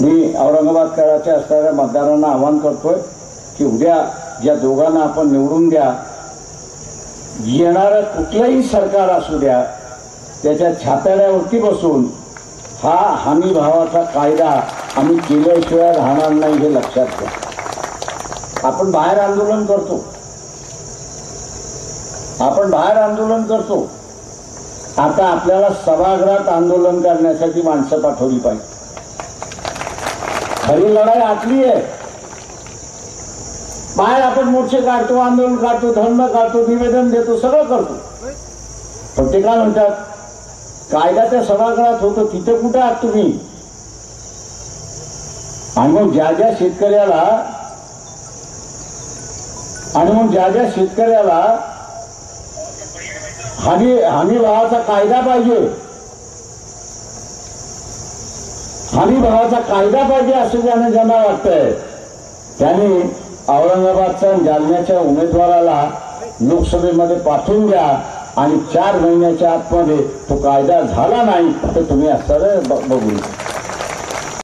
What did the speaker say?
मी औरंगाबाद काळाच्या असणाऱ्या मतदारांना आवाहन करतोय की उद्या ज्या दोघांना आपण निवडून द्या, येणारं कुठलंही सरकार असू द्या, त्याच्या छाताड्यावरती बसून हा हमी भावाचा कायदा आम्ही केल्याशिवाय राहणार नाही हे लक्षात घ्या. आपण बाहेर आंदोलन करतो, आता आपल्याला सभागृहात आंदोलन करण्यासाठी माणसं पाठवली पाहिजे. खरी लढाई आपली आहे. बाहेर आपण मोर्चे काढतो, आंदोलन काढतो, धर्म काढतो, निवेदन देतो, सगळं करतो. पण ते काय म्हणतात, कायदा त्या सभागृहात होतो, तिथे कुठे आहात तुम्ही? आणि मग ज्या ज्या शेतकऱ्याला हमी भावाचा कायदा पाहिजे, असं ज्यांना वाटतंय त्यांनी औरंगाबादच्या जालन्याच्या उमेदवाराला लोकसभेमध्ये पाठवून द्या आणि 4 महिन्याच्या आतमध्ये तो कायदा झाला नाही तर तुम्ही असं बघू.